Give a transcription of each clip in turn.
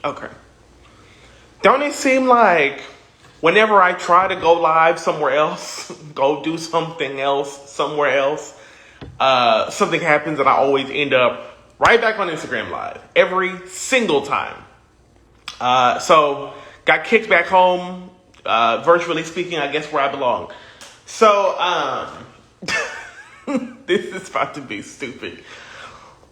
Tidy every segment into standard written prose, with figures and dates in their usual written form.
Okay. Don't it seem like whenever I try to go live somewhere else, go do something else somewhere else, something happens and I always end up right back on Instagram Live every single time. So got kicked back home, virtually speaking, I guess where I belong. So, this is about to be stupid.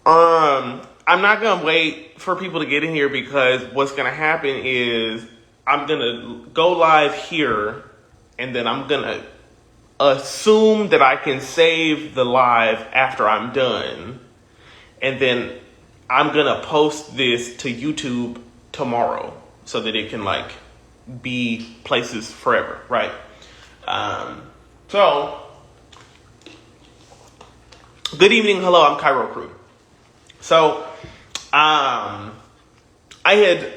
I'm not going to wait for people to get in here because what's going to happen is I'm going to go live here and then I'm going to assume that I can save the live after I'm done. And then I'm going to post this to YouTube tomorrow so that it can like be places forever, right? So, good evening, hello, I'm Cairo Crew. So, I had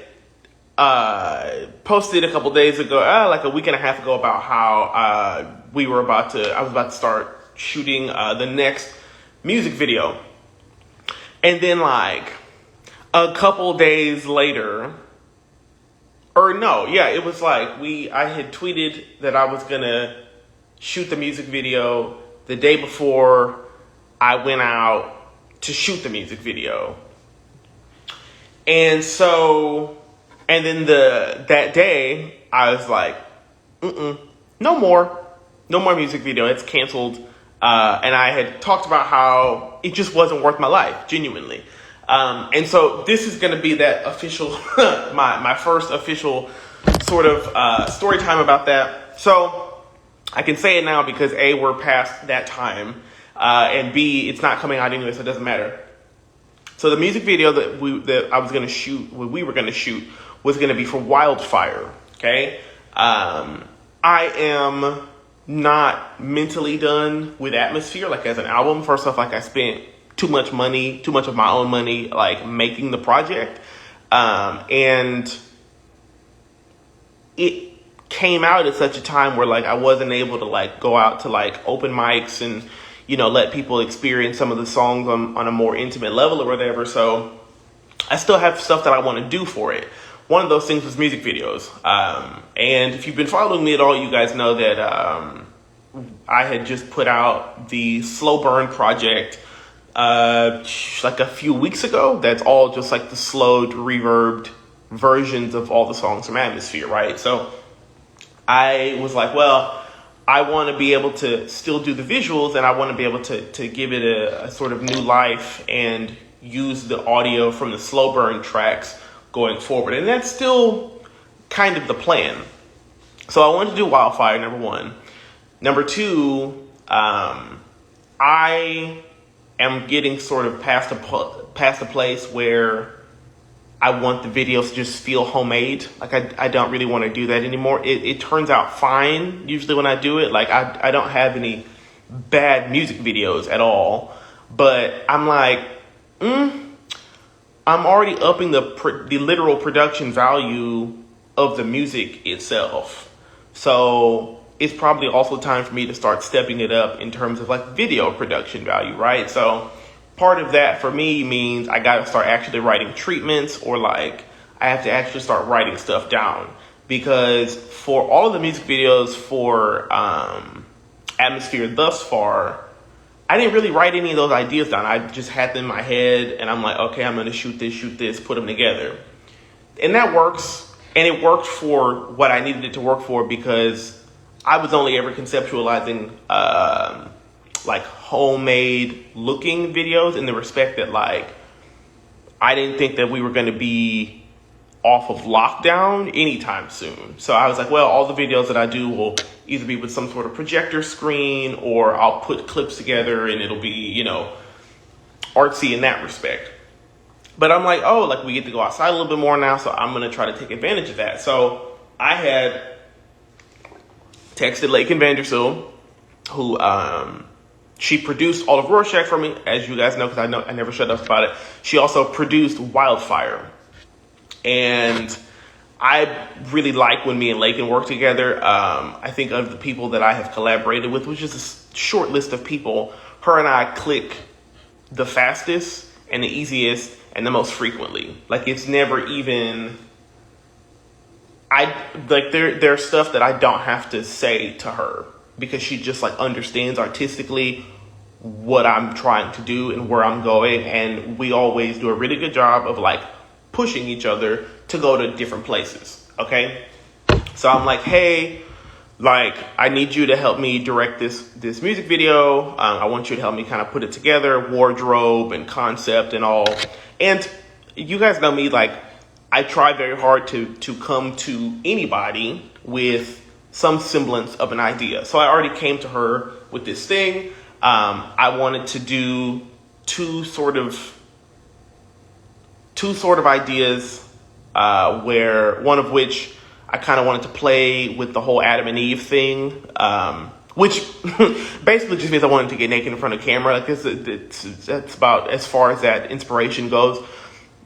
posted a couple days ago, like a week and a half ago, about how I was about to start shooting the next music video. And then like a couple days later, it was like I had tweeted that I was gonna shoot the music video the day before I went out to shoot the music video. And then that day I was like, no more music video. It's canceled. And I had talked about how it just wasn't worth my life, genuinely. And so this is going to be that official, my first official sort of story time about that. So I can say it now because A, we're past that time, and B, it's not coming out anyway, so it doesn't matter. So the music video that we were going to shoot was going to be for Wildfire. Okay. I am not mentally done with Atmosphere, like as an album. First off, like I spent too much of my own money, like making the project. And it came out at such a time where like I wasn't able to like go out to like open mics and, let people experience some of the songs on a more intimate level or whatever. So I still have stuff that I want to do for it. One of those things was music videos. And if you've been following me at all, you guys know that I had just put out the Slow Burn project like a few weeks ago. That's all just like the slowed, reverbed versions of all the songs from Atmosphere, right? So I was like, well, I want to be able to still do the visuals and I want to be able to give it a sort of new life and use the audio from the Slow Burn tracks going forward. And that's still kind of the plan. So I wanted to do Wildfire, number one. Number two, I am getting sort of past a place where I want the videos to just feel homemade. Like I don't really want to do that anymore. It turns out fine usually when I do it. Like I don't have any bad music videos at all. But I'm like, I'm already upping the literal production value of the music itself. So it's probably also time for me to start stepping it up in terms of like video production value, right? So part of that for me means I got to start actually writing treatments, or like I have to actually start writing stuff down, because for all of the music videos for Atmosphere thus far, I didn't really write any of those ideas down. I just had them in my head and I'm like, okay, I'm going to shoot this, put them together. And that works. And it worked for what I needed it to work for, because I was only ever conceptualizing like homemade looking videos, in the respect that like I didn't think that we were going to be off of lockdown anytime soon. So I was like, well, all the videos that I do will either be with some sort of projector screen, or I'll put clips together and it'll be, artsy in that respect. But I'm like, oh, like we get to go outside a little bit more now, so I'm going to try to take advantage of that. So I had texted Laken Vandersel, who she produced all of Rorschach for me, as you guys know, because I never shut up about it. She also produced Wildfire. And I really like when me and Laken work together. I think of the people that I have collaborated with, which is a short list of people, her and I click the fastest and the easiest and the most frequently. Like it's never even I like there's stuff that I don't have to say to her because she just like understands artistically what I'm trying to do and where I'm going, and we always do a really good job of like pushing each other to go to different places. Okay, so I'm like, hey, like I need you to help me direct this music video. I want you to help me kind of put it together, wardrobe and concept and all. And you guys know me, like I try very hard to come to anybody with some semblance of an idea. So I already came to her with this thing. I wanted to do two sort of ideas, where one of which I kind of wanted to play with the whole Adam and Eve thing, which basically just means I wanted to get naked in front of camera. Like that's about as far as that inspiration goes.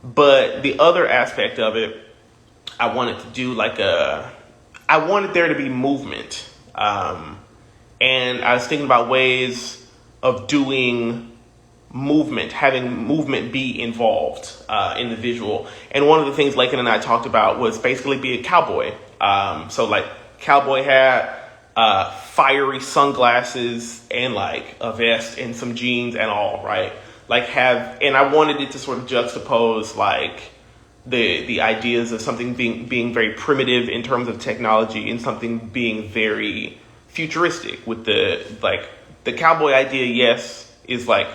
But the other aspect of it, I wanted to do I wanted there to be movement. And I was thinking about ways of doing movement, having movement be involved in the visual. And one of the things Laken and I talked about was basically be a cowboy. So like cowboy hat, fiery sunglasses, and like a vest and some jeans and all, right? And I wanted it to sort of juxtapose like the ideas of something being very primitive in terms of technology and something being very futuristic with the cowboy idea, yes, is like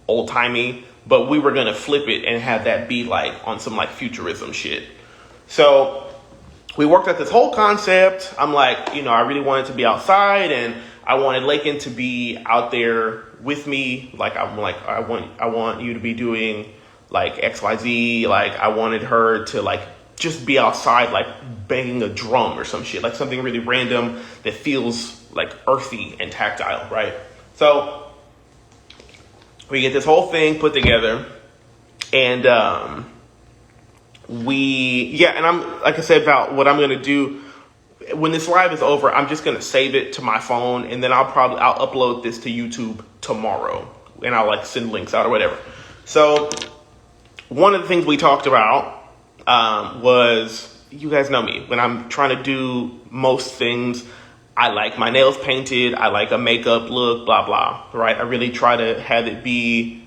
old timey, but we were going to flip it and have that be like on some like futurism shit. So we worked out this whole concept. I'm like, I really wanted to be outside and I wanted Laken to be out there with me. Like, I'm like, I want you to be doing like XYZ. Like I wanted her to like just be outside, like banging a drum or some shit, like something really random that feels like earthy and tactile, right? So we get this whole thing put together, and and I'm like I said about what I'm gonna do when this live is over. I'm just gonna save it to my phone, and then I'll upload this to YouTube tomorrow, and I'll like send links out or whatever. So one of the things we talked about was, you guys know me, when I'm trying to do most things, I like my nails painted, I like a makeup look, blah, blah, right? I really try to have it be,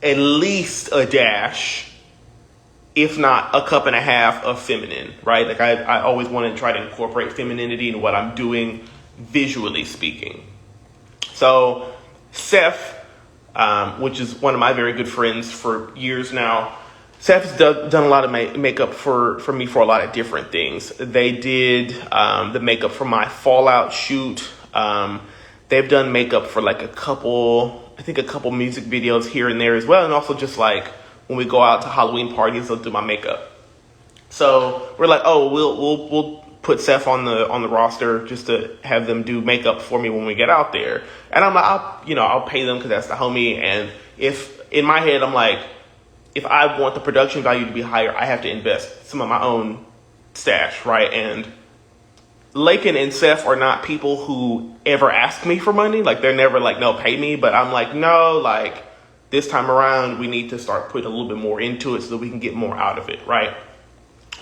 at least a dash, if not a cup and a half of feminine, right? Like I always want to try to incorporate femininity in what I'm doing, visually speaking. So Seph, which is one of my very good friends for years now, Seph's done a lot of makeup for me for a lot of different things. They did the makeup for my Fallout shoot. They've done makeup for like a couple music videos here and there as well. And also just like when we go out to Halloween parties, they'll do my makeup. So we're like, oh, we'll put Seph on the roster just to have them do makeup for me when we get out there. And I'm like, I'll pay them because that's the homie. And if in my head, I'm like, if I want the production value to be higher, I have to invest some of my own stash, right? And Laken and Seph are not people who ever ask me for money. Like, they're never like, no, pay me. But I'm like, no, like, this time around, we need to start putting a little bit more into it so that we can get more out of it, right?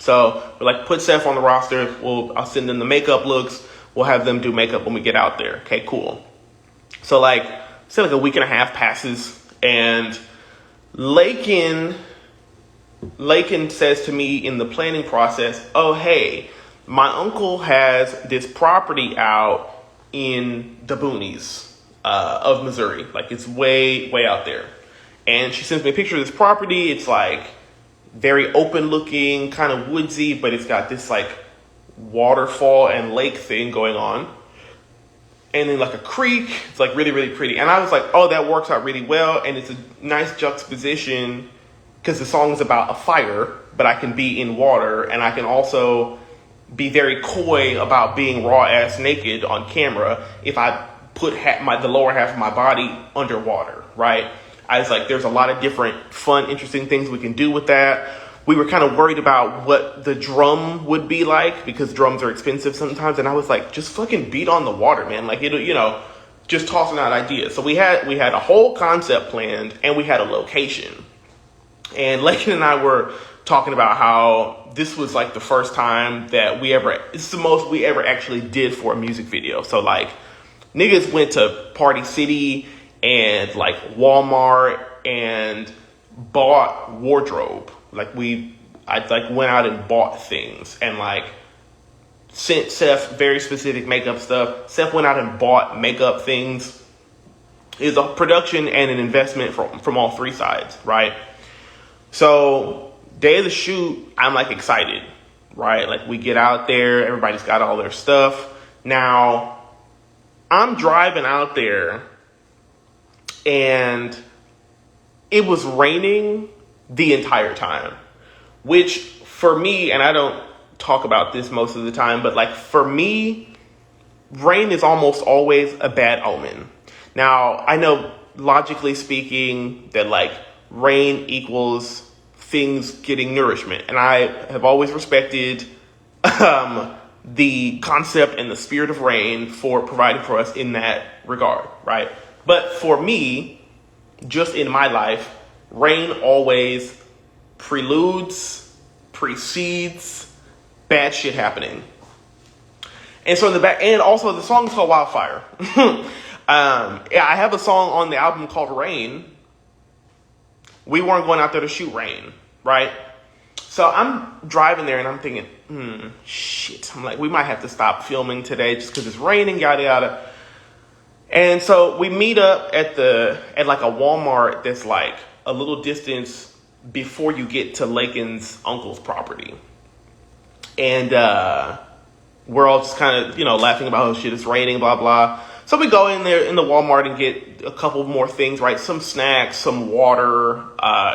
So we're like, put Seph on the roster. I'll send them the makeup looks. We'll have them do makeup when we get out there. Okay, cool. So like, say like a week and a half passes, and Laken says to me in the planning process, oh, hey, my uncle has this property out in the boonies of Missouri. Like, it's way, way out there. And she sends me a picture of this property. It's like very open looking, kind of woodsy, but it's got this like waterfall and lake thing going on. And then like a creek. It's like really, really pretty. And I was like, oh, that works out really well. And it's a nice juxtaposition because the song is about a fire, but I can be in water, and I can also be very coy about being raw ass naked on camera if I put the lower half of my body underwater, right? I was like, there's a lot of different fun, interesting things we can do with that. We were kind of worried about what the drum would be like because drums are expensive sometimes. And I was like, just fucking beat on the water, man. Like, just tossing out ideas. So we had a whole concept planned, and we had a location. And Laken and I were talking about how this was like the first time that it's the most we ever actually did for a music video. So like niggas went to Party City and like Walmart and bought wardrobe. I went out and bought things and like sent Seph very specific makeup stuff. Seph went out and bought makeup things. It's a production and an investment from all three sides, right? So day of the shoot, I'm like excited, right? Like we get out there, everybody's got all their stuff. Now I'm driving out there and it was raining the entire time, which for me, and I don't talk about this most of the time, but like for me, rain is almost always a bad omen. Now, I know logically speaking that like rain equals things getting nourishment. And I have always respected the concept and the spirit of rain for providing for us in that regard, right? But for me, just in my life, rain always precedes bad shit happening. And so and also the song is called Wildfire. I have a song on the album called Rain. We weren't going out there to shoot rain, right? So I'm driving there and I'm thinking, shit. I'm like, we might have to stop filming today just because it's raining, yada yada. And so we meet up at like a Walmart that's like a little distance before you get to Laken's uncle's property. And we're all just kind of, laughing about, oh shit, it's raining, blah, blah. So we go in there in the Walmart and get a couple more things, right? Some snacks, some water,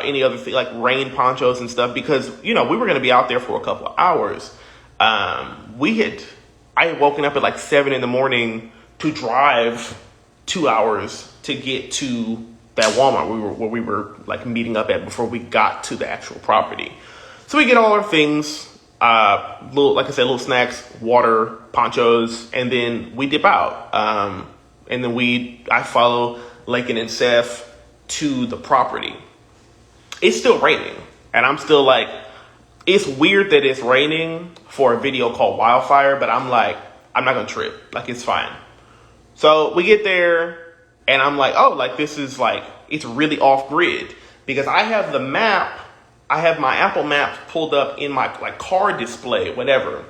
any other thing like rain ponchos and stuff, because, we were going to be out there for a couple of hours. I had woken up at like 7 a.m. to drive 2 hours to get to that Walmart where we were like meeting up at before we got to the actual property. So we get all our things, little snacks, water, ponchos, and then we dip out. And then I follow Laken and Seph to the property. It's still raining, and I'm still like, it's weird that it's raining for a video called Wildfire, but I'm like, I'm not gonna trip. Like, it's fine. So we get there, and I'm like, oh, like this is like, it's really off grid because I have the map. I have my Apple Maps pulled up in my like car display, whatever.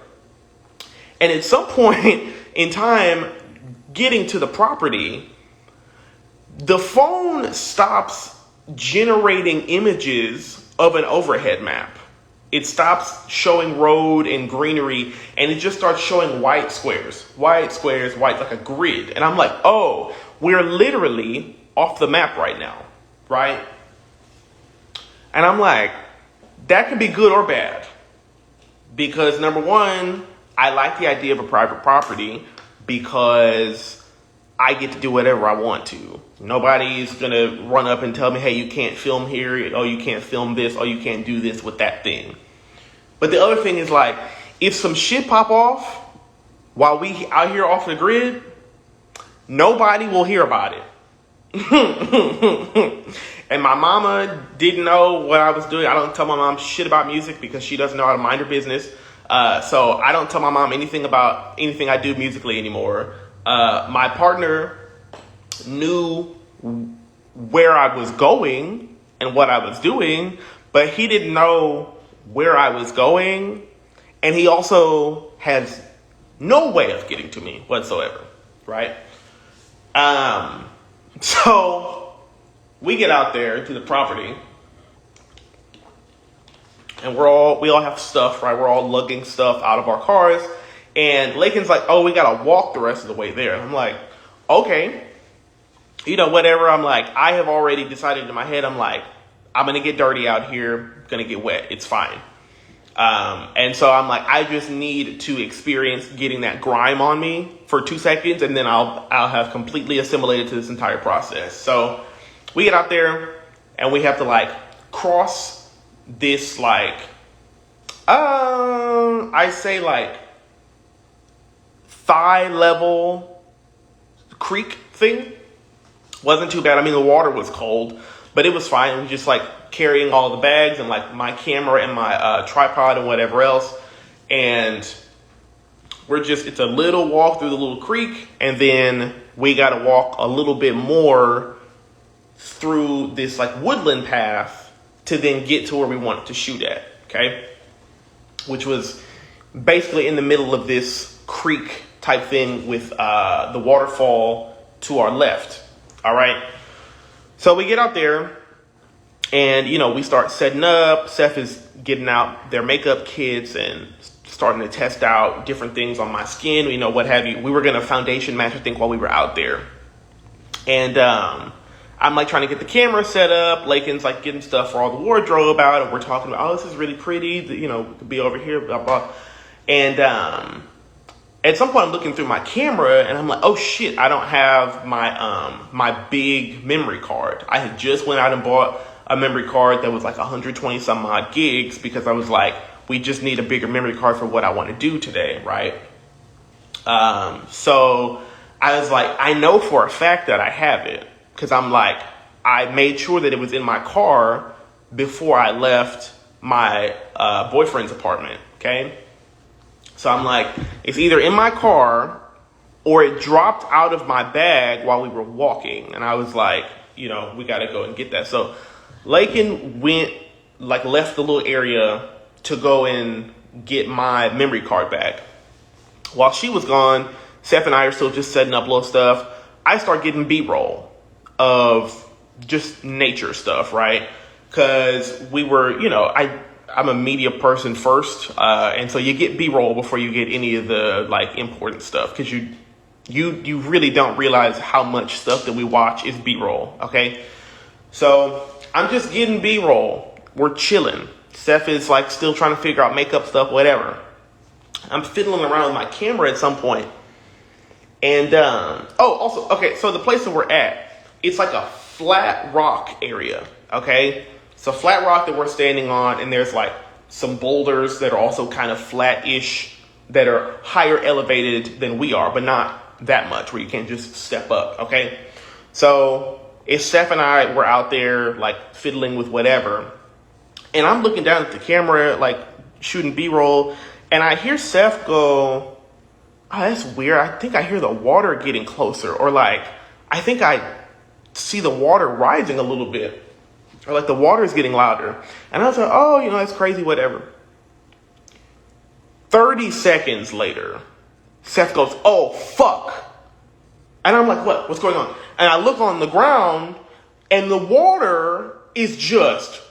And at some point in time, getting to the property, the phone stops generating images of an overhead map. It stops showing road and greenery, and it just starts showing white squares, like a grid. And I'm like, oh, we're literally off the map right now, right? And I'm like, that could be good or bad. Because number one, I like the idea of a private property because I get to do whatever I want to. Nobody's going to run up and tell me, hey, you can't film here. Oh, you can't film this. Oh, you can't do this with that thing. But the other thing is like, if some shit pop off while we out here off the grid, nobody will hear about it. And my mama didn't know what I was doing. I don't tell my mom shit about music because she doesn't know how to mind her business. So I don't tell my mom anything about anything I do musically anymore. My partner knew where I was going and what I was doing, but he didn't know where I was going. And he also has no way of getting to me whatsoever, right? So we get out there to the property and we all have stuff, right? We're all lugging stuff out of our cars. And Laken's like, oh, we got to walk the rest of the way there. And I'm like, okay, whatever. I'm like, I have already decided in my head, I'm like, I'm going to get dirty out here, going to get wet. It's fine. And so I'm like, I just need to experience getting that grime on me for 2 seconds. And then I'll have completely assimilated to this entire process. So we get out there and we have to like cross this like, I say like thigh level creek thing. Wasn't too bad. I mean, the water was cold, but it was fine. We just like carrying all the bags and like my camera and my tripod and whatever else. And it's a little walk through the little creek, and then we got to walk a little bit more through this like woodland path to then get to where we wanted to shoot at. Okay. Which was basically in the middle of this creek type thing with the waterfall to our left. All right. So we get out there and, we start setting up. Seph is getting out their makeup kits and starting to test out different things on my skin, what have you. We were going to foundation match, I think, while we were out there. And I'm like trying to get the camera set up. Laken's like getting stuff for all the wardrobe out. And we're talking about, this is really pretty. We could be over here, blah, blah. And at some point I'm looking through my camera and I'm like, oh shit, I don't have my big memory card. I had just went out and bought a memory card that was like 120 some odd gigs because I was like, we just need a bigger memory card for what I want to do today, right? So I was like, I know for a fact that I have it because I'm like, I made sure that it was in my car before I left my boyfriend's apartment, okay? So I'm like, it's either in my car or it dropped out of my bag while we were walking. And I was like, we got to go and get that. So Laken left the little area to go and get my memory card back. While she was gone, Seph and I are still just setting up little stuff. I start getting B-roll of just nature stuff, right? Because we were, I'm a media person first. And so you get B-roll before you get any of the like important stuff. Because you really don't realize how much stuff that we watch is B-roll, okay? So I'm just getting B-roll. We're chilling. Seph is like still trying to figure out makeup stuff, whatever. I'm fiddling around with my camera at some point. And, also, okay, so the place that we're at, it's like a flat rock area, okay? It's a flat rock that we're standing on, and there's like some boulders that are also kind of flat-ish that are higher elevated than we are, but not that much where you can't just step up, okay? So if Seph and I were out there like fiddling with whatever, and I'm looking down at the camera, like shooting B-roll, and I hear Seph go, oh, that's weird. I think I hear the water getting closer, or like, I think I see the water rising a little bit, or like the water is getting louder. And I was like, oh, that's crazy, whatever. 30 seconds later, Seph goes, oh, fuck. And I'm like, what? What's going on? And I look on the ground, and the water is just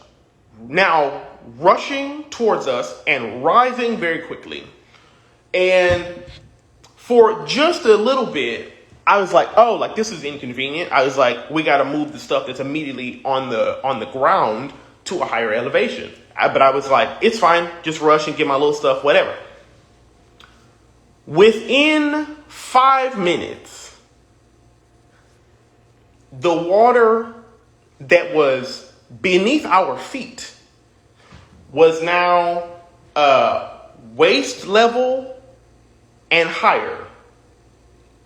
now rushing towards us and rising very quickly. And for just a little bit, I was like, oh, like this is inconvenient. I was like, we got to move the stuff that's immediately on the ground to a higher elevation. But I was like, it's fine. Just rush and get my little stuff, whatever. Within 5 minutes, the water that was beneath our feet was now waist level and higher.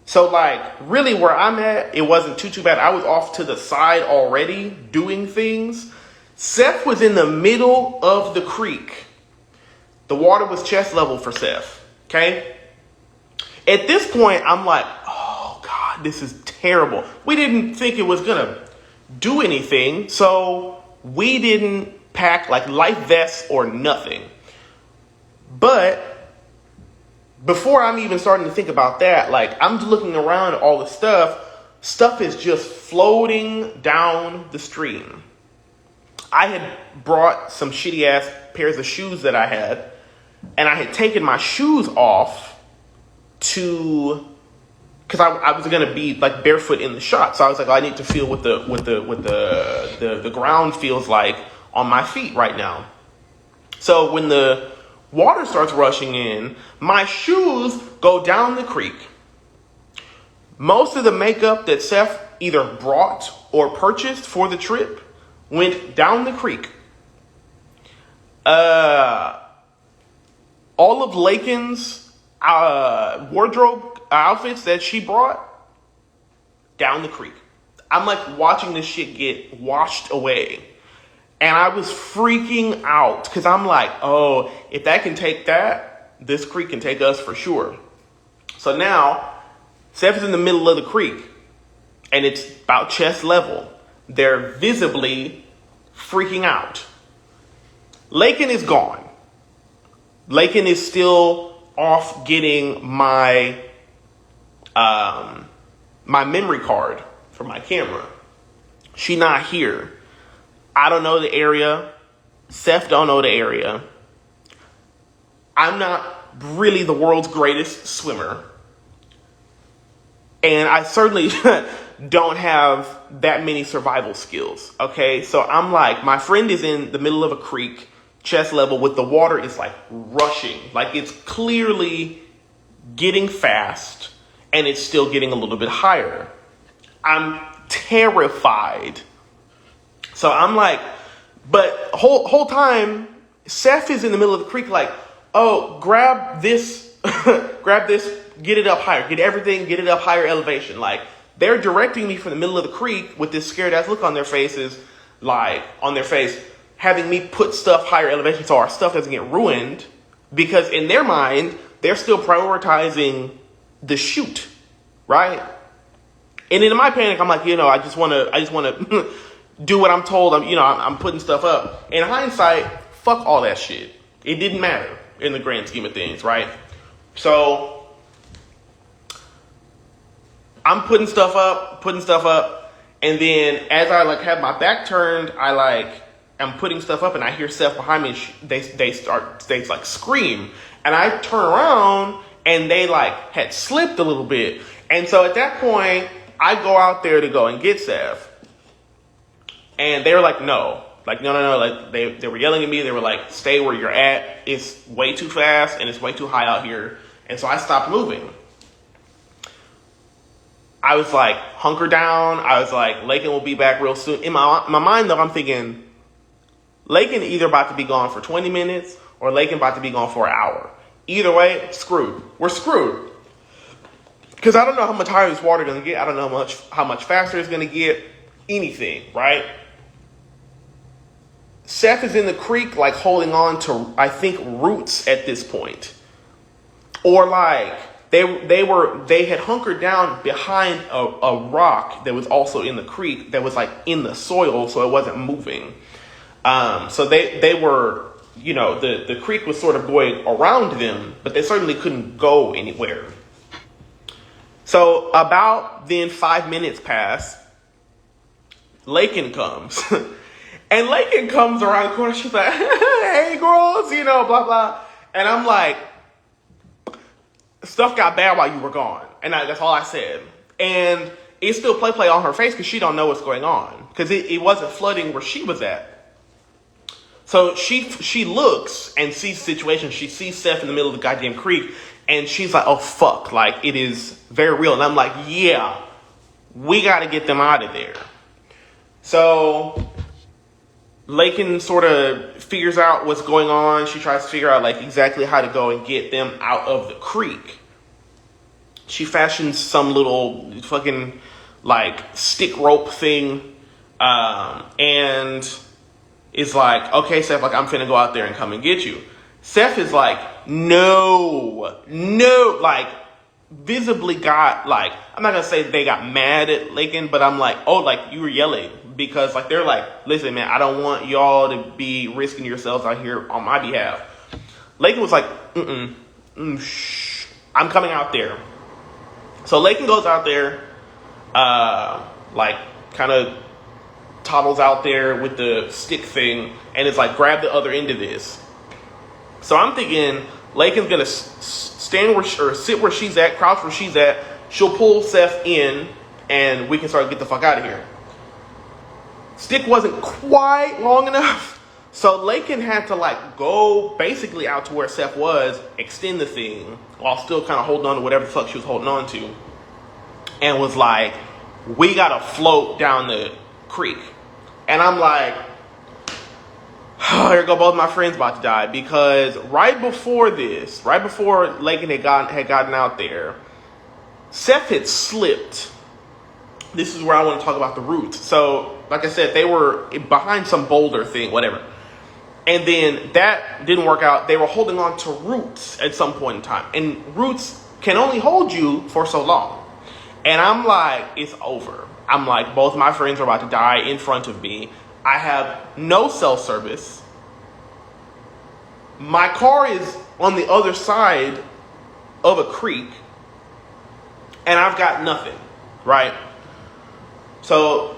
So like really where I'm at, it wasn't too bad. I was off to the side already doing things. Seph was in the middle of the creek. The water was chest level for Seph. Okay. At this point, I'm like, oh God, this is terrible. We didn't think it was going to do anything. So we didn't pack like life vests or nothing. But before I'm even starting to think about that, like I'm looking around at all the stuff is just floating down the stream. I had brought some shitty ass pairs of shoes that I had, and I had taken my shoes off because I was going to be like barefoot in the shot. So I was like, I need to feel what the ground feels like on my feet right now. So when the water starts rushing in, my shoes go down the creek. Most of the makeup that Seph either brought or purchased for the trip went down the creek. All of Laken's wardrobe outfits that she brought down the creek. I'm like watching this shit get washed away. And I was freaking out because I'm like, oh, if that can take that, this creek can take us for sure. So now, Seph is in the middle of the creek, and it's about chest level. They're visibly freaking out. Laken is gone. Laken is still off getting my my memory card for my camera. She not here. I don't know the area. Seph don't know the area. I'm not really the world's greatest swimmer. And I certainly don't have that many survival skills. Okay, so I'm like, my friend is in the middle of a creek, chest level, with the water is like rushing. Like it's clearly getting fast and it's still getting a little bit higher. I'm terrified. So I'm like, but whole time, Seph is in the middle of the creek like, oh, grab this, grab this, get it up higher, get it up higher elevation. Like they're directing me from the middle of the creek with this scared ass look on their faces, like on their face, having me put stuff higher elevation so our stuff doesn't get ruined, because in their mind, they're still prioritizing the shoot, right? And in my panic, I'm like, I just want to do what I'm told. I'm putting stuff up. In hindsight, fuck all that shit. It didn't matter in the grand scheme of things, right? So I'm putting stuff up, and then as I like have my back turned, I'm putting stuff up, and I hear Seph behind me. And they like scream, and I turn around, and they like had slipped a little bit, and so at that point, I go out there to go and get Seph. And they were like, no. Like, no. Like, they were yelling at me. They were like, stay where you're at. It's way too fast and it's way too high out here. And so I stopped moving. I was like, hunker down. I was like, Laken will be back real soon. In my mind, though, I'm thinking, Laken either about to be gone for 20 minutes or Laken about to be gone for an hour. Either way, screwed. We're screwed. Because I don't know how much higher this water is going to get. I don't know how much faster it's going to get. Anything, right? Seph is in the creek, like holding on to, I think, roots at this point. Or like they had hunkered down behind a rock that was also in the creek that was like in the soil, so it wasn't moving. So they were, the creek was sort of going around them, but they certainly couldn't go anywhere. So about then 5 minutes pass. Laken comes. And Laken comes around the corner. She's like, hey, girls, blah, blah. And I'm like, stuff got bad while you were gone. And that's all I said. And it's still play on her face because she don't know what's going on. Because it wasn't flooding where she was at. So she looks and sees the situation. She sees Seph in the middle of the goddamn creek. And she's like, oh, fuck. Like, it is very real. And I'm like, yeah, we got to get them out of there. So Laken sort of figures out what's going on. She tries to figure out like exactly how to go and get them out of the creek. She fashions some little fucking like stick rope thing, and is like, okay, Seph, like I'm finna go out there and come and get you. Seph is like, no, like visibly got like, I'm not gonna say they got mad at Laken, but I'm like, oh, like you were yelling. Because like they're like, listen, man, I don't want y'all to be risking yourselves out here on my behalf. Laken was like, shh, I'm coming out there. So Laken goes out there, like kind of toddles out there with the stick thing, and it's like, grab the other end of this. So I'm thinking Laken's gonna stand or sit where she's at, crouch where she's at. She'll pull Seph in, and we can start to get the fuck out of here. Stick wasn't quite long enough, so Laken had to like go basically out to where Seph was, extend the thing while still kind of holding on to whatever the fuck she was holding on to, and was like, we gotta float down the creek. And I'm like, oh, here go both my friends about to die, because right before Laken had gotten out there, Seph had slipped. This is where I want to talk about the roots. So like I said, they were behind some boulder thing, whatever. And then that didn't work out. They were holding on to roots at some point in time. And roots can only hold you for so long. And I'm like, it's over. I'm like, both my friends are about to die in front of me. I have no cell service. My car is on the other side of a creek. And I've got nothing, right? So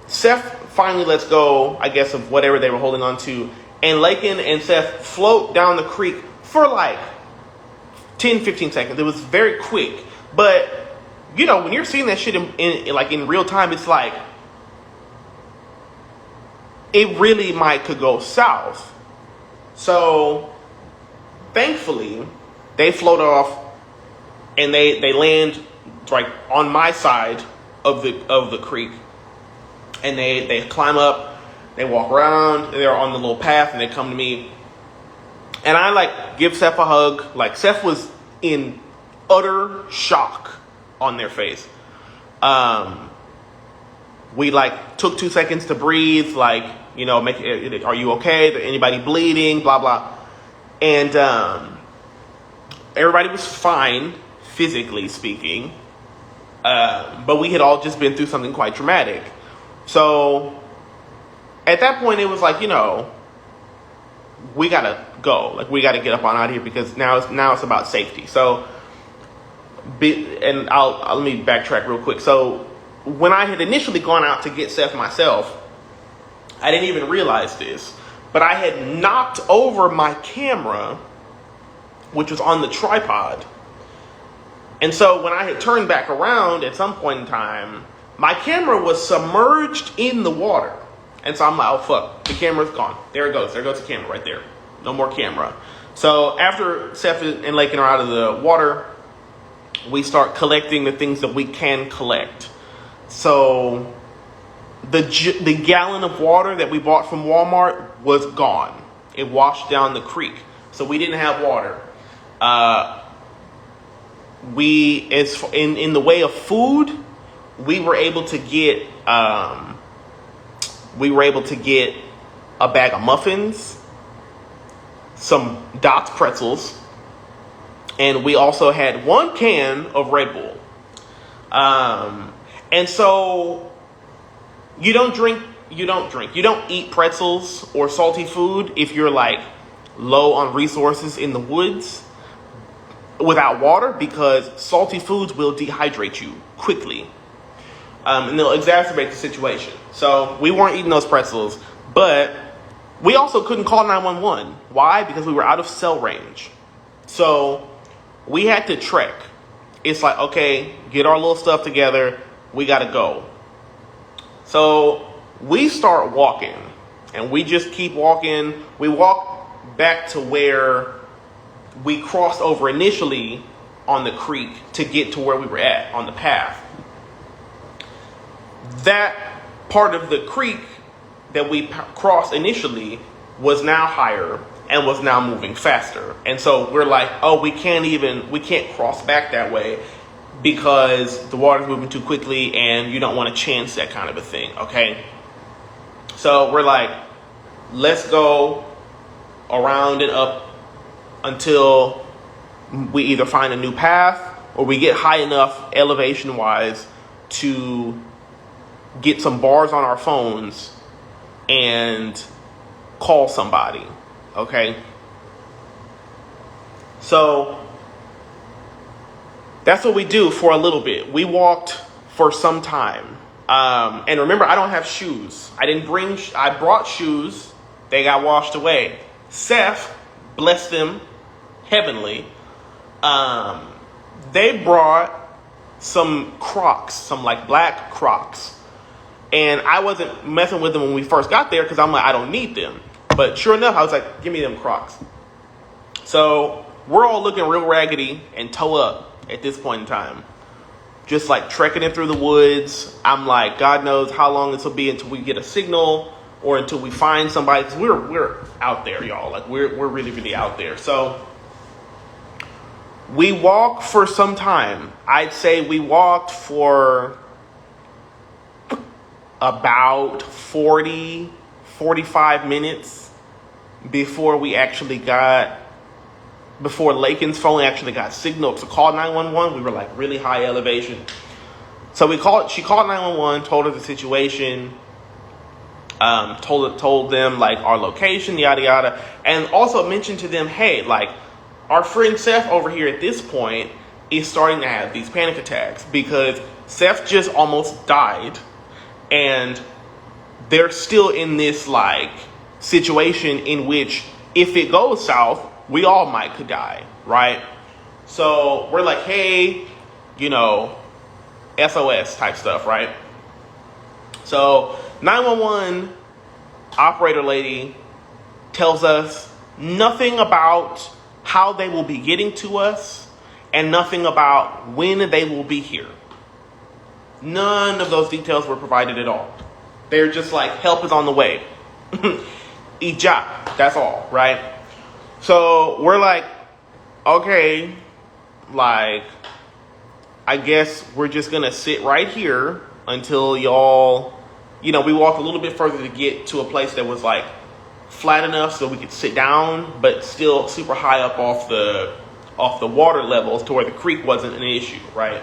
Seph finally lets go, I guess, of whatever they were holding on to. And Laken and Seph float down the creek for like 10, 15 seconds. It was very quick. But, you know, when you're seeing that shit in real time, it's like, it really could go south. So, thankfully, they float off and they land like on my side of the creek. And they climb up, they walk around, they're on the little path, and they come to me. And I like give Seph a hug. Like, Seph was in utter shock on their face. We like took 2 seconds to breathe, like, you know, are you okay? Anybody bleeding? Blah, blah. And everybody was fine, physically speaking. But we had all just been through something quite traumatic. So at that point, it was like, you know, we gotta go. Like, we gotta get up on out of here because now it's about safety. So, let me backtrack real quick. So when I had initially gone out to get Seph myself, I didn't even realize this, but I had knocked over my camera, which was on the tripod. And so when I had turned back around at some point in time, my camera was submerged in the water. And so I'm like, oh, fuck, the camera's gone. There it goes. There goes the camera right there. No more camera. So after Seph and Laken are out of the water, we start collecting the things that we can collect. So the gallon of water that we bought from Walmart was gone. It washed down the creek. So we didn't have water. In the way of food, we were able to get a bag of muffins, some Dots pretzels, and we also had 1 can of Red Bull. And so you don't eat pretzels or salty food if you're like low on resources in the woods without water, because salty foods will dehydrate you quickly. And they'll exacerbate the situation. So we weren't eating those pretzels, but we also couldn't call 911. Why? Because we were out of cell range. So we had to trek. It's like, okay, get our little stuff together. We got to go. So we start walking, and we just keep walking. We walk back to where we crossed over initially on the creek to get to where we were at on the path. That part of the creek that we crossed initially was now higher and was now moving faster. And so we're like, oh, we can't cross back that way because the water's moving too quickly and you don't want to chance that kind of a thing, okay? So we're like, let's go around and up until we either find a new path or we get high enough elevation-wise to get some bars on our phones and call somebody, okay? So that's what we do for a little bit. We walked for some time. And remember, I don't have shoes. I brought shoes. They got washed away. Seph, bless them heavenly, they brought some Crocs, some like black Crocs. And I wasn't messing with them when we first got there because I'm like, I don't need them. But sure enough, I was like, give me them Crocs. So we're all looking real raggedy and toe up at this point in time. Just like trekking it through the woods. I'm like, God knows how long this will be until we get a signal or until we find somebody. Because we're out there, y'all. Like we're really, really out there. So we walk for some time. I'd say we walked for about 45 minutes before before Laken's phone actually got signal to call 911. We were like really high elevation. So she called 911, told her the situation, told them like our location, yada, yada. And also mentioned to them, hey, like our friend Seph over here at this point is starting to have these panic attacks because Seph just almost died. And they're still in this like situation in which if it goes south, we all could die, right? So we're like, hey, SOS type stuff, right? So 911 operator lady tells us nothing about how they will be getting to us and nothing about when they will be here. None of those details were provided at all. They're just like, help is on the way. Ija, that's all, right? So we're like, okay, like, I guess we're just going to sit right here until y'all, we walked a little bit further to get to a place that was like flat enough so we could sit down, but still super high up off the water levels to where the creek wasn't an issue, right?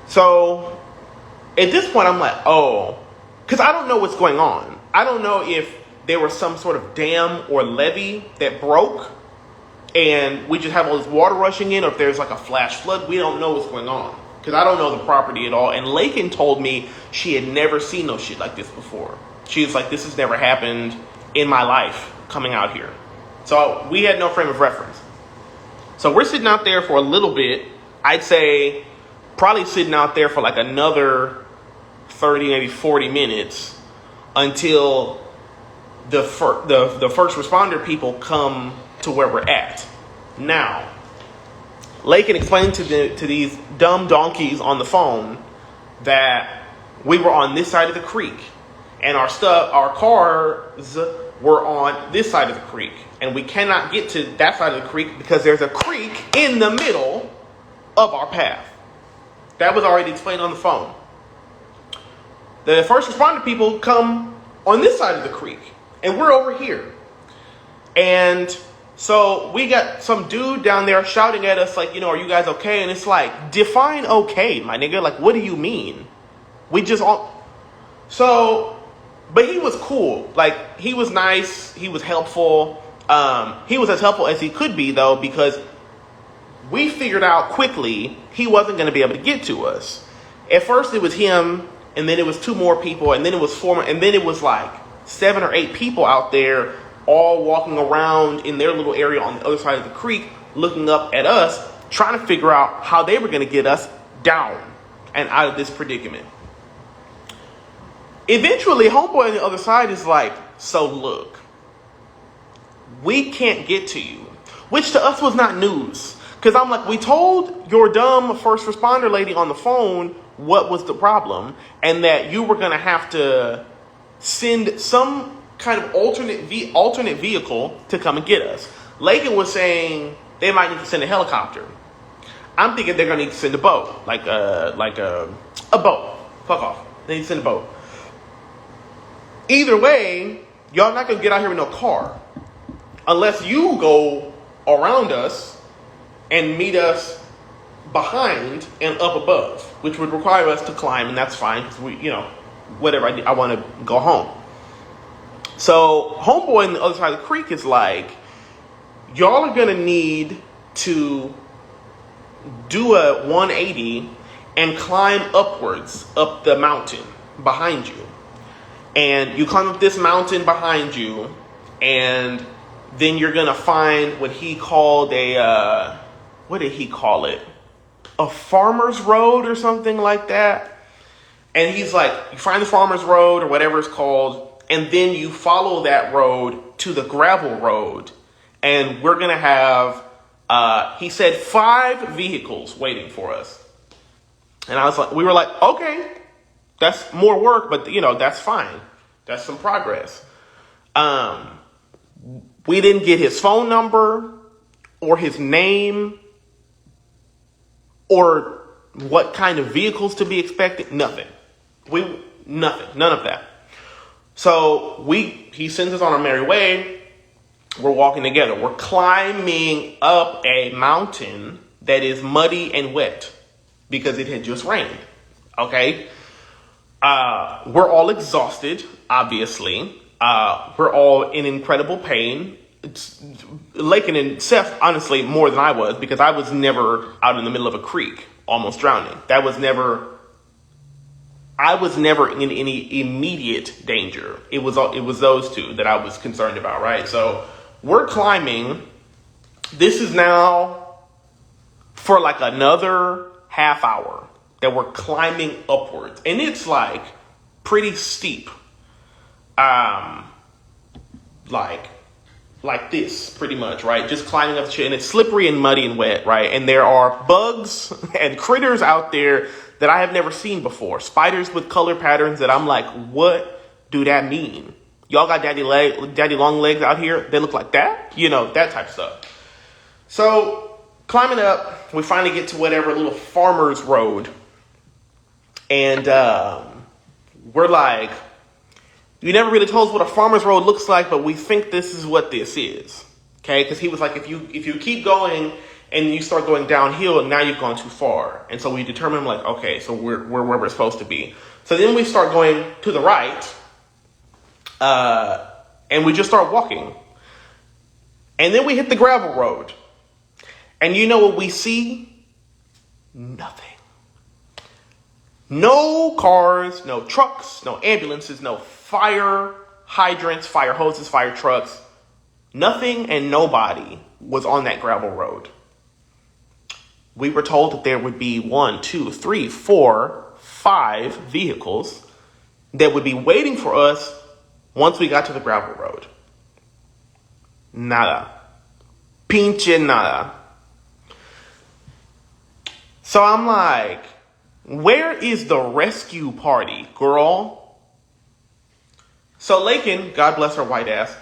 So at this point, I'm like, oh, because I don't know what's going on. I don't know if there was some sort of dam or levee that broke and we just have all this water rushing in, or if there's like a flash flood. We don't know what's going on because I don't know the property at all. And Laken told me she had never seen no shit like this before. She was like, this has never happened in my life coming out here. So we had no frame of reference. So we're sitting out there for a little bit. I'd say probably sitting out there for like another 30, maybe 40 minutes until the first responder people come to where we're at. Now, Laken explained to these dumb donkeys on the phone that we were on this side of the creek and our cars were on this side of the creek, and we cannot get to that side of the creek because there's a creek in the middle of our path. That was already explained on the phone. The first responder people come on this side of the creek, and we're over here. And so we got some dude down there shouting at us like, are you guys okay? And it's like, define okay, my nigga. Like, what do you mean? We just all... So, but he was cool. Like, he was nice. He was helpful. He was as helpful as he could be, though, because we figured out quickly he wasn't going to be able to get to us. At first, it was him, and then it was two more people, and then it was four more, and then it was like 7 or 8 people out there all walking around in their little area on the other side of the creek, looking up at us, trying to figure out how they were going to get us down and out of this predicament. Eventually, homeboy on the other side is like, so look, we can't get to you, which to us was not news. Because I'm like, we told your dumb first responder lady on the phone what was the problem and that you were going to have to send some kind of alternate vehicle to come and get us. Laken was saying they might need to send a helicopter. I'm thinking they're going to need to send a boat, like a boat. Fuck off. They need to send a boat. Either way, y'all not going to get out here with no car unless you go around us and meet us behind and up above, which would require us to climb, and that's fine because we, whatever I want to go home. So homeboy on the other side of the creek is like, y'all are going to need to do a 180 and climb upwards up the mountain behind you. And you climb up this mountain behind you, and then you're going to find what he called what did he call it? A farmer's road or something like that. And he's like, you find the farmer's road or whatever it's called, and then you follow that road to the gravel road. And we're going to have, he said, 5 vehicles waiting for us. And we were like, okay, that's more work, but that's fine. That's some progress. We didn't get his phone number or his name or what kind of vehicles to be expected. Nothing. We Nothing. None of that. So he sends us on our merry way. We're walking together. We're climbing up a mountain that is muddy and wet because it had just rained. Okay. We're all exhausted, obviously. We're all in incredible pain. Laken and Seph, honestly, more than I was, because I was never out in the middle of a creek almost drowning. I was never in any immediate danger. It was those two that I was concerned about, right? So we're climbing. This is now for like another half hour that we're climbing upwards. And it's like pretty steep. Like this, pretty much, right? Just climbing up the shit. And it's slippery and muddy and wet, right? And there are bugs and critters out there that I have never seen before. Spiders with color patterns that I'm like, what do that mean? Y'all got daddy long legs out here? They look like that? You know, that type of stuff. So climbing up, we finally get to whatever little farmer's road. And we're like, you never really told us what a farmer's road looks like, but we think this is what this is. Okay? Because he was like, if you keep going and you start going downhill, now you've gone too far. And so we determined, like, okay, so we're where we're supposed to be. So then we start going to the right, and we just start walking. And then we hit the gravel road. And you know what we see? Nothing. No cars, no trucks, no ambulances, no fire hydrants, fire hoses, fire trucks. Nothing and nobody was on that gravel road. We were told that there would be 1, 2, 3, 4, 5 vehicles that would be waiting for us once we got to the gravel road. Nada. Pinche nada. So I'm like, where is the rescue party, girl? So Laken, God bless her white ass,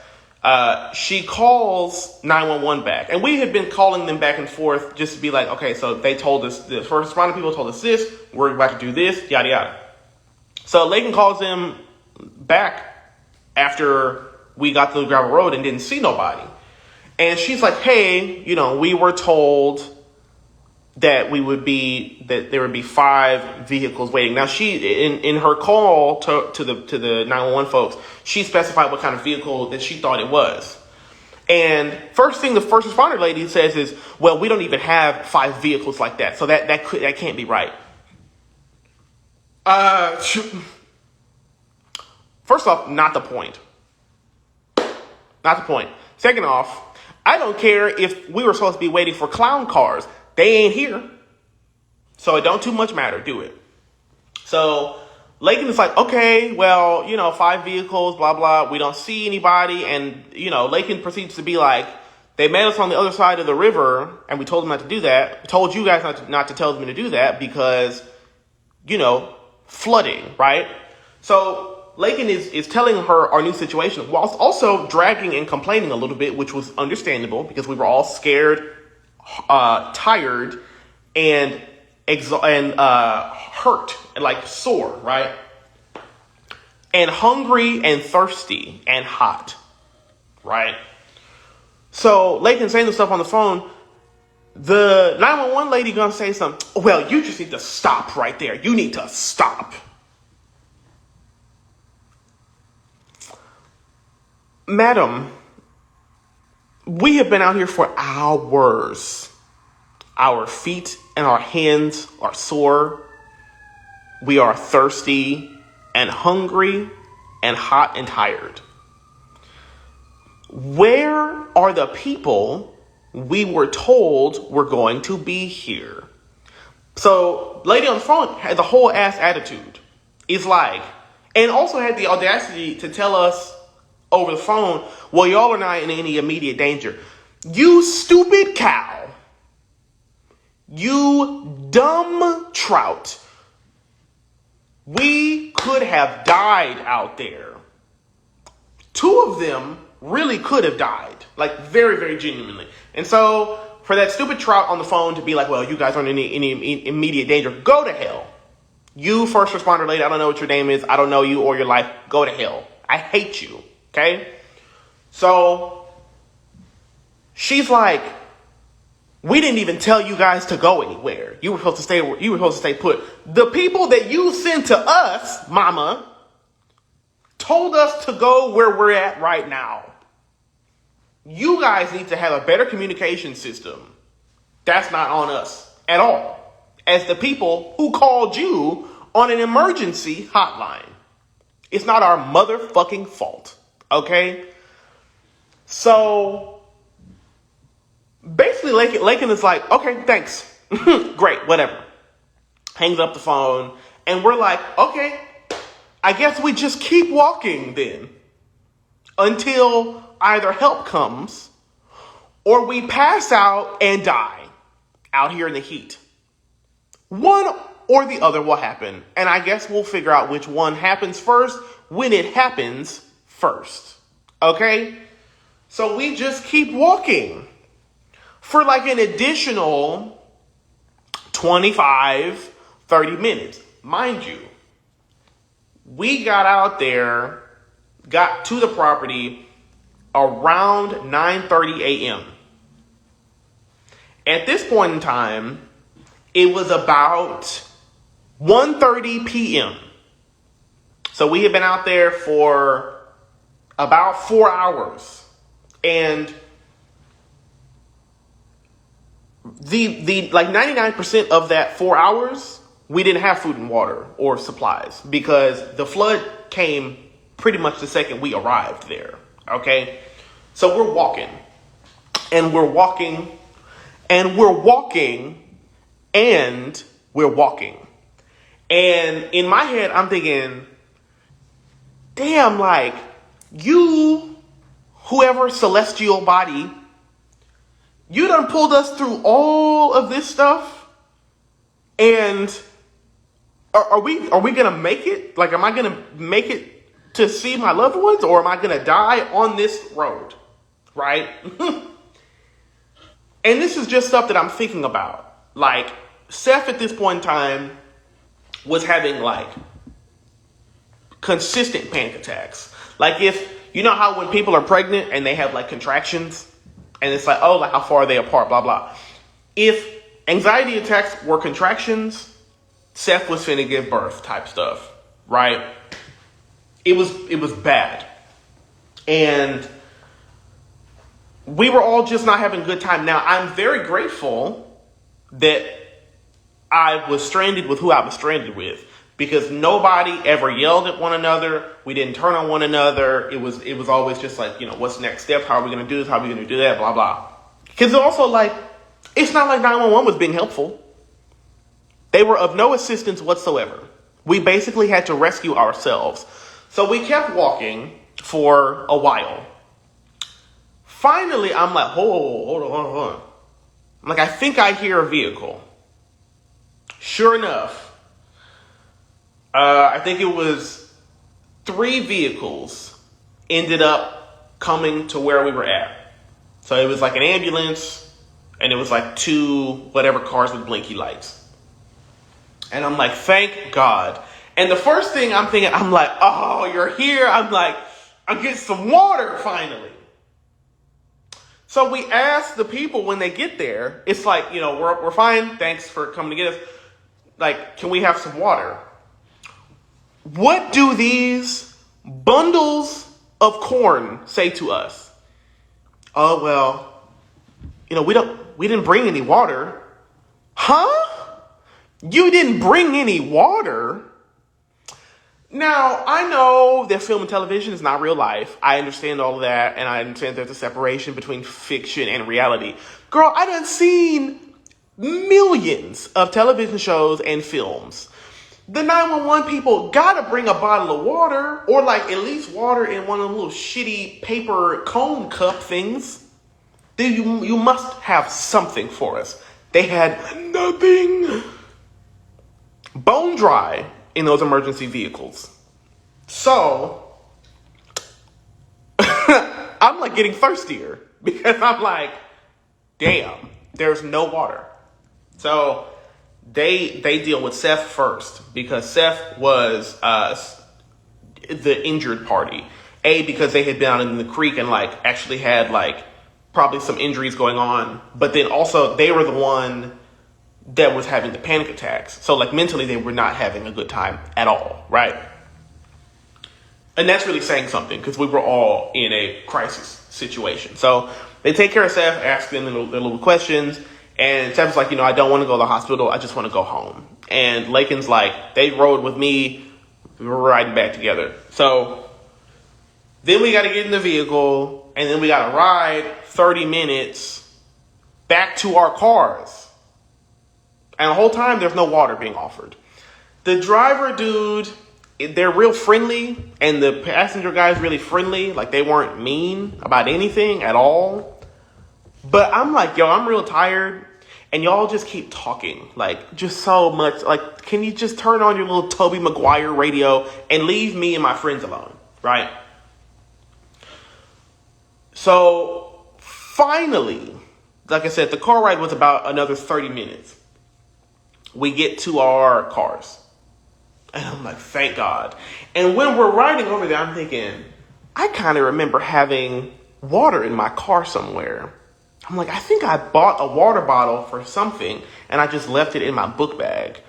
she calls 911 back. And we had been calling them back and forth just to be like, okay, so they told us, the first responder people told us this, we're about to do this, yada, yada. So Laken calls them back after we got to the gravel road and didn't see nobody. And she's like, hey, you know, we were told that there would be 5 vehicles waiting. Now she, in her call to the 911 folks, she specified what kind of vehicle that she thought it was. And first thing the first responder lady says is, well, we don't even have 5 vehicles like that. So that can't be right. First off, not the point. Not the point. Second off, I don't care if we were supposed to be waiting for clown cars. They ain't here. So it don't too much matter. Do it. So Laken is like, okay, well, you know, 5 vehicles, blah, blah. We don't see anybody. And, you know, Laken proceeds to be like, they met us on the other side of the river and we told them not to do that. Told you guys not to tell them to do that because, you know, flooding, right? So Laken is telling her our new situation whilst also dragging and complaining a little bit, which was understandable because we were all scared, tired, and hurt, and like sore, right? And hungry and thirsty and hot, right? So Laken saying the stuff on the phone. The 911 lady gonna say something. Well, you just need to stop right there. You need to stop. Madam, we have been out here for hours. Our feet and our hands are sore. We are thirsty and hungry and hot and tired. Where are the people we were told were going to be here? So, lady on the phone had the whole ass attitude. Is like, and also had the audacity to tell us over the phone, well, y'all are not in any immediate danger. You stupid cow. You dumb trout. We could have died out there. 2 of them really could have died. Like, very, very genuinely. And so, for that stupid trout on the phone to be like, well, you guys aren't in any immediate danger, go to hell. You first responder lady, I don't know what your name is. I don't know you or your life. Go to hell. I hate you. Okay? So she's like, we didn't even tell you guys to go anywhere. You were supposed to stay put. The people that you sent to us, mama, told us to go where we're at right now. You guys need to have a better communication system. That's not on us at all. As the people who called you on an emergency hotline. It's not our motherfucking fault. Okay? So basically Laken is like, okay, thanks. Great, whatever. Hangs up the phone. And we're like, okay, I guess we just keep walking then. Until either help comes or we pass out and die out here in the heat. One or the other will happen. And I guess we'll figure out which one happens first when it happens first. Okay? So we just keep walking for like an additional 25, 30 minutes. Mind you, we got out there, got to the property around 9:30 a.m. At this point in time, it was about 1:30 p.m. So we had been out there for about 4 hours. And the like 99% of that 4 hours, we didn't have food and water or supplies because the flood came pretty much the second we arrived there. Okay? So we're walking and we're walking and we're walking and we're walking. And in my head, I'm thinking, damn, like, you, whoever celestial body, you done pulled us through all of this stuff. And are we going to make it? Like, am I going to make it to see my loved ones? Or am I going to die on this road? Right? And this is just stuff that I'm thinking about. Like, Seph at this point in time was having like consistent panic attacks. Like if, you know how when people are pregnant and they have like contractions and it's like, oh, like how far are they apart, blah, blah. If anxiety attacks were contractions, Seph was finna give birth type stuff, right? It was bad. And we were all just not having a good time. Now, I'm very grateful that I was stranded with who I was stranded with because nobody ever yelled at one another. We didn't turn on one another. It was always just like, you know, what's the next step? How are we going to do this? How are we going to do that? Blah, blah. Because also like, it's not like 911 was being helpful. They were of no assistance whatsoever. We basically had to rescue ourselves. So we kept walking for a while. Finally, I'm like, hold on. I'm like, I think I hear a vehicle. Sure enough, I think it was 3 vehicles ended up coming to where we were at. So it was like an ambulance and it was like 2 whatever cars with blinky lights. And I'm like, thank God. And the first thing I'm thinking, I'm like, oh, you're here. I'm like, I'm getting some water finally. So we asked the people when they get there, it's like, you know, we're fine. Thanks for coming to get us. Like, can we have some water? What do these bundles of corn say to us? Oh, well, you know, we didn't bring any water. Huh? You didn't bring any water? Now, I know that film and television is not real life. I understand all of that, and I understand there's a separation between fiction and reality. Girl, I done seen millions of television shows and films. The 911 people gotta bring a bottle of water, or like at least water in one of them little shitty paper cone cup things. You must have something for us. They had nothing. Bone dry in those emergency vehicles. So I'm like getting thirstier because I'm like, damn, there's no water. So they deal with Seph first because Seph was the injured party. Because they had been out in the creek and like actually had like probably some injuries going on, but then also they were the one that was having the panic attacks. So like mentally they were not having a good time at all, right? And that's really saying something because we were all in a crisis situation. So they take care of Seph, ask them their little questions, and Seph's like, I don't want to go to the hospital. I just want to go home. And Laken's like, they rode with me. We were riding back together. So then we got to get in the vehicle, and then we got to ride 30 minutes back to our cars. And the whole time, there's no water being offered. The driver dude, they're real friendly, and the passenger guy's really friendly. Like, they weren't mean about anything at all. But I'm like, I'm real tired, and y'all just keep talking. Like, just so much. Like, can you just turn on your little Tobey Maguire radio and leave me and my friends alone, right? So, finally, like I said, the car ride was about another 30 minutes. We get to our cars. And I'm like, thank God. And when we're riding over there, I'm thinking, I kind of remember having water in my car somewhere. I'm like, I think I bought a water bottle for something, and I just left it in my book bag,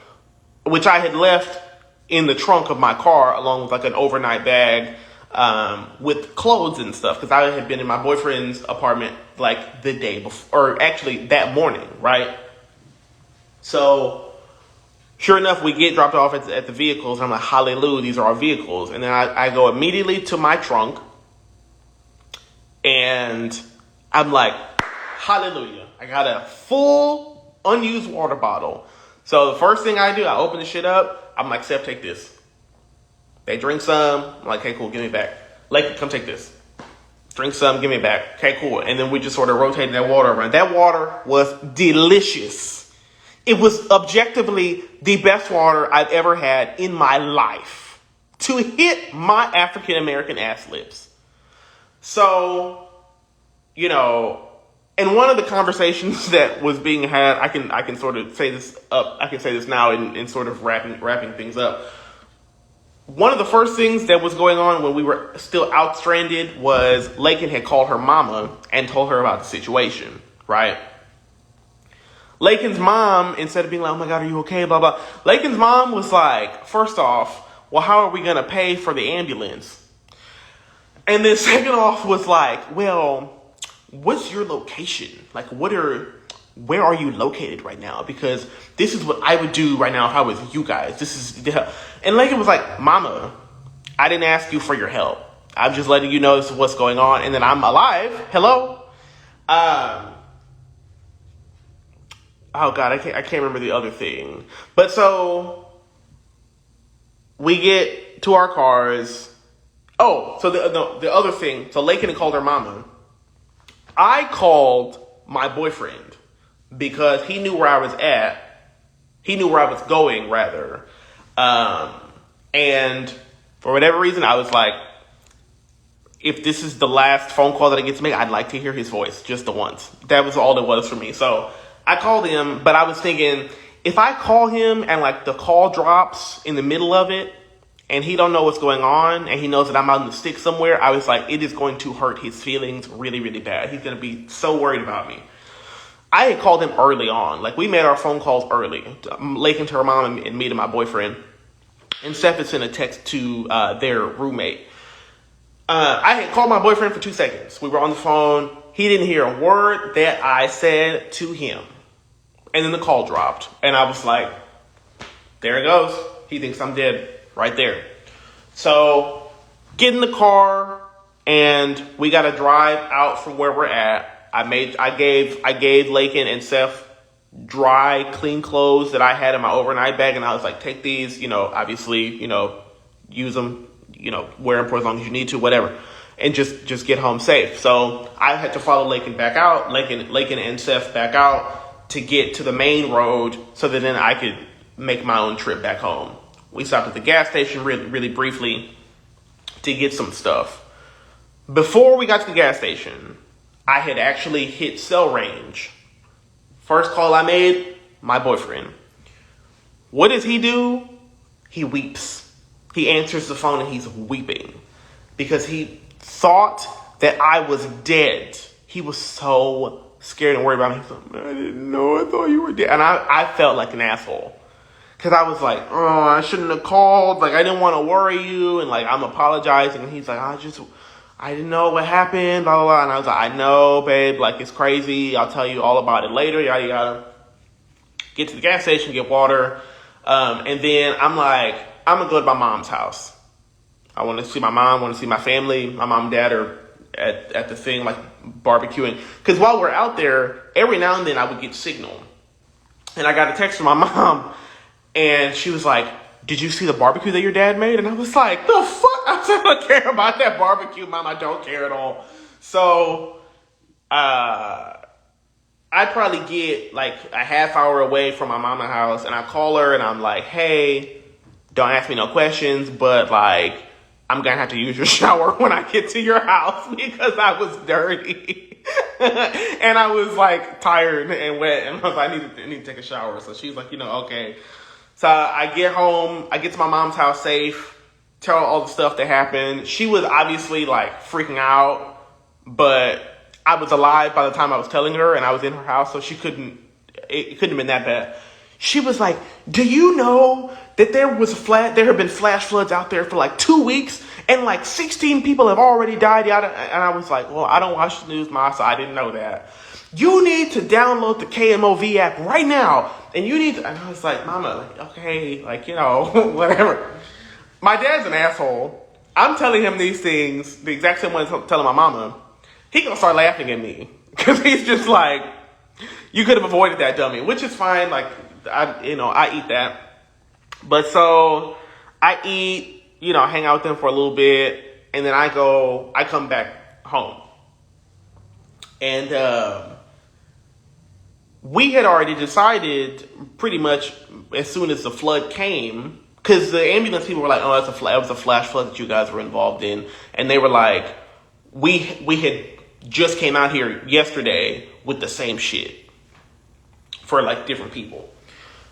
which I had left in the trunk of my car along with like an overnight bag with clothes and stuff, because I had been in my boyfriend's apartment like the day before, or actually that morning, right? So sure enough, we get dropped off at the vehicles, and I'm like, hallelujah, these are our vehicles. And then I go immediately to my trunk, and I'm like, hallelujah, I got a full unused water bottle. So the first thing I do, I open the shit up. I'm like, Seph, take this. They drink some. I'm like, okay, cool, give me back. Lake, come take this. Drink some, give me back. Okay, cool. And then we just sort of rotated that water around. That water was delicious. It was objectively the best water I've ever had in my life to hit my African-American ass lips. So, and one of the conversations that was being had, I can sort of say this up. I can say this now in sort of wrapping things up. One of the first things that was going on when we were still out stranded was Laken had called her mama and told her about the situation, right? Laken's mom, instead of being like, oh my God, are you okay, blah, blah. Laken's mom was like, first off, well, how are we going to pay for the ambulance? And then second off was like, well, what's your location? Like, where are you located right now? Because this is what I would do right now if I was you guys. And Laken was like, Mama, I didn't ask you for your help. I'm just letting you know this is what's going on. And then I'm alive. Hello? Oh God, I can't remember the other thing. But so we get to our cars. Oh, so the other thing. So Laken had called her mama. I called my boyfriend because he knew where I was at. He knew where I was going, rather. And for whatever reason, I was like, if this is the last phone call that I get to make, I'd like to hear his voice just the once. That was all it was for me. So I called him, but I was thinking, if I call him and like the call drops in the middle of it and he don't know what's going on and he knows that I'm out in the sticks somewhere, I was like, it is going to hurt his feelings really, really bad. He's going to be so worried about me. I had called him early on. Like, we made our phone calls early. Laken to her mom and me to my boyfriend. And Seph had sent a text to their roommate. I had called my boyfriend for 2 seconds. We were on the phone. He didn't hear a word that I said to him. And then the call dropped. And I was like, there it goes. He thinks I'm dead right there. So get in the car and we got to drive out from where we're at. I gave Laken and Seph dry, clean clothes that I had in my overnight bag. And I was like, take these, obviously, use them, wear them for as long as you need to, whatever. And just get home safe. So I had to follow Laken back out, Laken and Seph back out to get to the main road so that then I could make my own trip back home. We stopped at the gas station really, really briefly to get some stuff. Before we got to the gas station, I had actually hit cell range. First call I made, my boyfriend. What does he do? He weeps. He answers the phone and he's weeping because he thought that I was dead. He was so scared and worried about me. He's like, I didn't know. I thought you were dead. And I felt like an asshole. Because I was like, oh, I shouldn't have called. Like, I didn't want to worry you. And, like, I'm apologizing. And he's like, I didn't know what happened, blah, blah, blah. And I was like, I know, babe. Like, it's crazy. I'll tell you all about it later. Yada, yada. Get to the gas station, get water. And then I'm like, I'm going to go to my mom's house. I want to see my mom. I want to see my family. My mom and dad are at the thing, like, barbecuing. Because while we're out there, every now and then I would get signal. And I got a text from my mom. And she was like, did you see the barbecue that your dad made? And I was like, the fuck? I don't care about that barbecue, Mom. I don't care at all. So, I probably get like a half hour away from my mama's house. And I call her and I'm like, hey, don't ask me no questions. But like, I'm going to have to use your shower when I get to your house because I was dirty. And I was like tired and wet. And I was like, I need to take a shower. So she's like, okay. So I get home, I get to my mom's house safe, tell her all the stuff that happened. She was obviously like freaking out, but I was alive by the time I was telling her and I was in her house, so it couldn't have been that bad. She was like, do you know that there have been flash floods out there for like 2 weeks and like 16 people have already died? And I was like, well, I don't watch the news, Ma, so I didn't know that. You need to download the KMOV app right now. And and I was like, Mama, okay, whatever. My dad's an asshole. I'm telling him these things, the exact same way I'm telling my mama. He gonna start laughing at me. Cause he's just like, you could have avoided that, dummy, which is fine. Like, I eat that. But so I eat, hang out with them for a little bit. And then I come back home. And, we had already decided pretty much as soon as the flood came, because the ambulance people were like, oh, it was a flash flood that you guys were involved in. And they were like, we had just came out here yesterday with the same shit for like different people.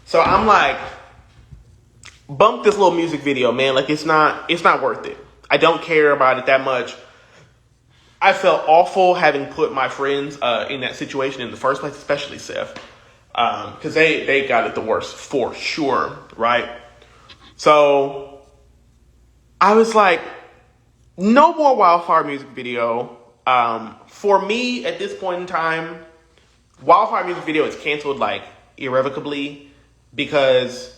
So I'm like, bump this little music video, man. Like it's not worth it. I don't care about it that much. I felt awful having put my friends in that situation in the first place, especially Seph, because they got it the worst for sure, right? So I was like, no more Wildfire music video. For me, at this point in time, Wildfire music video is canceled like irrevocably because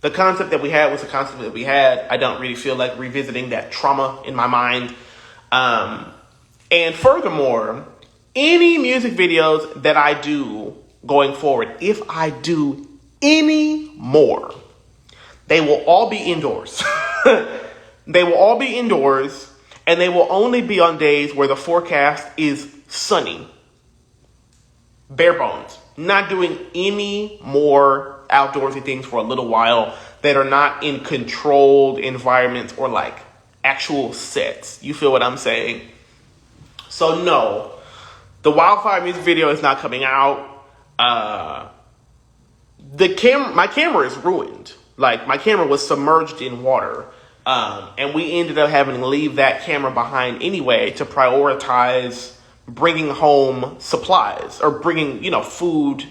the concept that we had was the concept that we had. I don't really feel like revisiting that trauma in my mind. And furthermore, any music videos that I do going forward, if I do any more, they will all be indoors. They will all be indoors, and they will only be on days where the forecast is sunny. Bare bones. Not doing any more outdoorsy things for a little while that are not in controlled environments or like actual sets. You feel what I'm saying? So no, the Wildfire music video is not coming out. My camera is ruined. Like my camera was submerged in water. And we ended up having to leave that camera behind anyway to prioritize bringing home supplies or bringing, food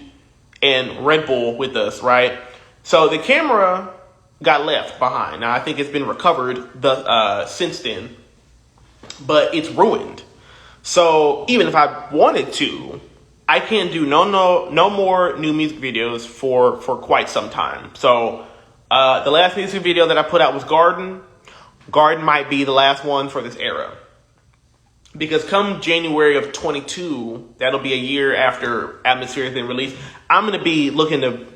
and Red Bull with us, right? So the camera got left behind. Now I think it's been recovered since then, but it's ruined. So even if I wanted to, I can't do no more new music videos for quite some time. So the last music video that I put out was Garden. Garden might be the last one for this era. Because come January of 22, that'll be a year after Atmosphere has been released, I'm going to be looking to,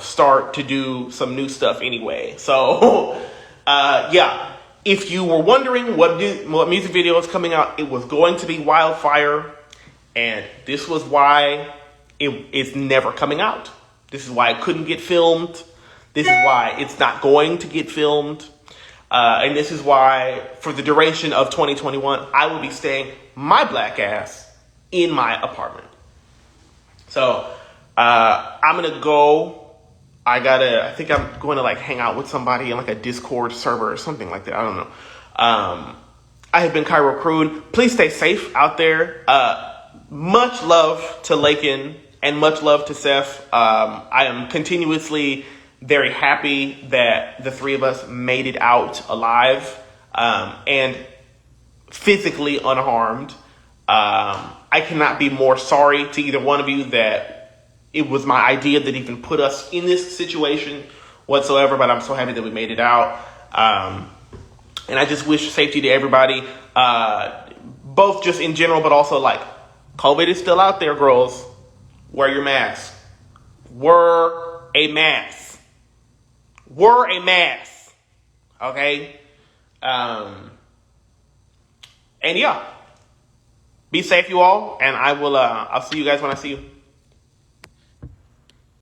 start to do some new stuff anyway. So, yeah. If you were wondering what music video is coming out, it was going to be Wildfire. And this was why it's never coming out. This is why it couldn't get filmed. This is why it's not going to get filmed. And this is why, for the duration of 2021, I will be staying my black ass in my apartment. So, I'm going to go. I think I'm going to like hang out with somebody in like a Discord server or something like that. I don't know. I have been Cairo Crude. Please stay safe out there. Much love to Laken and much love to Seph. I am continuously very happy that the three of us made it out alive and physically unharmed. I cannot be more sorry to either one of you that it was my idea that even put us in this situation whatsoever, but I'm so happy that we made it out. And I just wish safety to everybody, both just in general, but also like COVID is still out there, girls. Wear your mask. Wear a mask. Wear a mask. Okay? And yeah. Be safe, you all, and I'll see you guys when I see you.